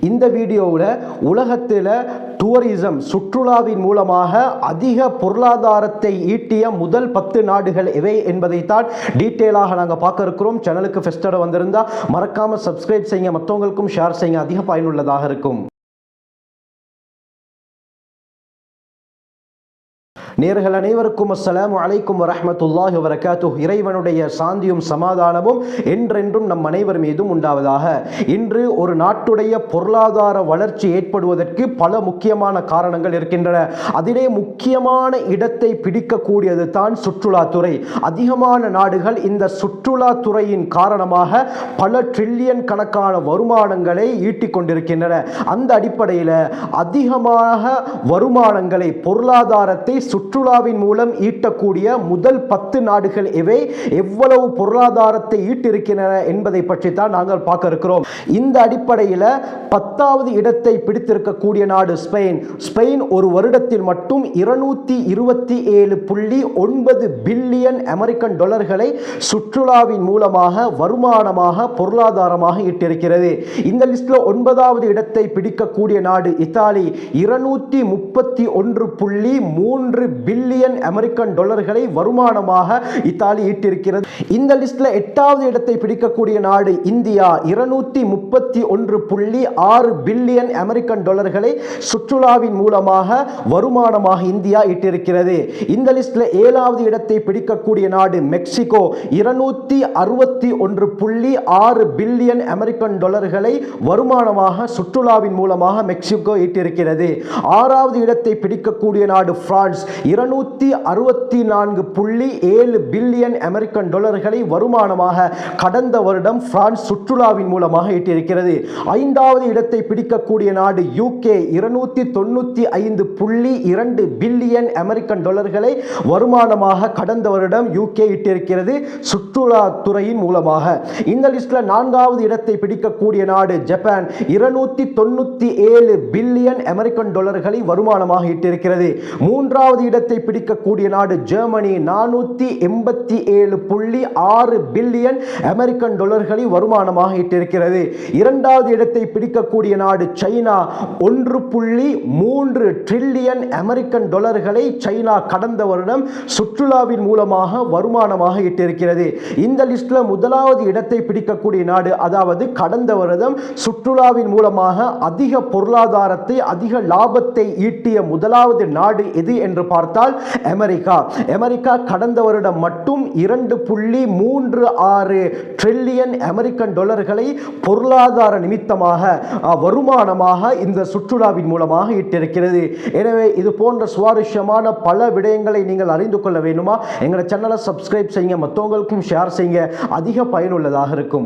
இந்த வீடியோவில் உலகத்தில் டூரிசம் சுற்றுலாவின் மூலமாக அதிக பொருளாதாரத்தை ஈட்டிய முதல் 10 நாடுகள் எவை என்பதைத்தான் டீட்டெயிலாக நாங்கள் பார்க்க இருக்கிறோம். சேனலுக்கு ஃபர்ஸ்டோட வந்திருந்தா மறக்காம சப்ஸ்கிரைப் செய்யுங்க, மற்றவங்களுக்கும் ஷேர் செய்யுங்க, அதிக பயனுள்ளதாக இருக்கும். நேயர்கள் அனைவருக்கும் அஸ்ஸலாமு அலைக்கும் வரஹ்மத்துல்லாஹி வபரகாத்துஹ். இறைவனுடைய சாந்தியும் சமாதானமும் என்றென்றும் நம் அனைவர் மீதும் உண்டாவதாக. இன்று ஒரு நாட்டுடைய பொருளாதார வளர்ச்சி ஏற்படுவதற்கு பல முக்கியமான காரணங்கள் இருக்கின்றன. அதிலே முக்கியமான இடத்தை பிடிக்கக்கூடியது தான் சுற்றுலாத்துறை. அதிகமான நாடுகள் இந்த சுற்றுலாத்துறையின் காரணமாக பல ட்ரில்லியன் கணக்கான வருமானங்களை ஈட்டிக் கொண்டிருக்கின்றன. அந்த அடிப்படையில் அதிகமாக வருமானங்களை, பொருளாதாரத்தை சுற்றுலாவின் மூலம் ஈட்டக்கூடிய முதல் 10 நாடுகள் எவை, எவ்வளவு பொருளாதாரத்தை ஈட்டிருக்கின்றன என்பதை பற்றி தான் நாங்கள் பார்க்க இருக்கிறோம். இந்த அடிப்படையில் 10வது இடத்தை பிடித்திருக்கக்கூடிய நாடு ஸ்பெயின். ஸ்பெயின் ஒரு வருடத்தில் மட்டும் 227.9 பில்லியன் அமெரிக்கன் டாலர்களை சுற்றுலாவின் மூலமாக வருமானமாக, பொருளாதாரமாக ஈட்டிருக்கிறது. இந்த லிஸ்ட்ல 9வது இடத்தை பிடிக்கக்கூடிய நாடு இத்தாலி. 231.3 பில்லியன் அமெரிக்கன் டாலர்களை வருமானமாக இத்தாலி ஈட்டிருக்கிறது. இந்த லிஸ்ட்ல 8வது இடத்தை பிடிக்கக்கூடிய நாடு இந்தியா. 231.6 பில்லியன் அமெரிக்கன் டாலர்களை சுற்றுலாவின் மூலமாக வருமானமாக இந்தியா ஈட்டிருக்கிறது. இந்த லிஸ்ட்ல 7வது இடத்தை பிடிக்கக்கூடிய நாடு மெக்சிகோ. 261.6 பில்லியன் அமெரிக்கன் டாலர்களை வருமானமாக சுற்றுலாவின் மூலமாக மெக்சிகோ ஈட்டிருக்கிறது. 6வது இடத்தை பிடிக்கக்கூடிய நாடு பிரான்ஸ். 264.7 பில்லியன் அமெரிக்கன் டாலர்களை வருமானமாக கடந்த வருடம் பிரான்ஸ் சுற்றுலாவின் மூலமாக ஈட்டியிருக்கிறது. 5வது இடத்தை பிடிக்கக்கூடிய நாடு யூகே. 295.2 பில்லியன் அமெரிக்கன் டாலர்களை வருமானமாக கடந்த வருடம் யூகே ஈட்டியிருக்கிறது சுற்றுலாத்துறையின் மூலமாக. இந்த லிஸ்ட்ல 4வது இடத்தை பிடிக்கக்கூடிய நாடு ஜப்பான். 297 பில்லியன் அமெரிக்கன் டாலர்களை வருமானமாக ஈட்டியிருக்கிறது. 3வது இடத்தை பிடிக்கக்கூடிய நாடு ஜெர்மனி. 487.6 பில்லியன் அமெரிக்கன் டாலர்களை வருமானமாக ஈட்டிருக்கிறது. 2வது இடத்தை பிடிக்கக்கூடிய நாடு சைனா. 1.3 ட்ரில்லியன் அமெரிக்கன் டாலர்களை சைனா கடந்த வருடம் சுற்றுலாவின் மூலமாக வருமானமாக ஈட்டிருக்கிறது. இந்த லிஸ்ட்ல 1வது இடத்தை பிடிக்கக்கூடிய நாடு, அதாவது கடந்த வருடம் சுற்றுலாவின் மூலமாக அதிக பொருளாதாரத்தை, அதிக லாபத்தை ஈட்டிய 1வது நாடு எது என்று பார்த்தால் அமெரிக்கா. அமெரிக்கா கடந்த வருடம் மட்டும் 2.36 ட்ரில்லியன் அமெரிக்கன் டாலர்களை பொருளாதார நிமித்தமாக, வருமானமாக இந்த சுற்றுலாவின் மூலமாக ஈட்டிருக்கிறது. எனவே இது போன்ற சுவாரஸ்யமான பல விடயங்களை நீங்கள் அறிந்து கொள்ள வேண்டுமா? எங்களை சேனலை சப்ஸ்கிரைப் செய்யுங்க, மற்றவங்களுக்கும் ஷேர் செய்யுங்க, அதிக பயனுள்ளதாக இருக்கும்.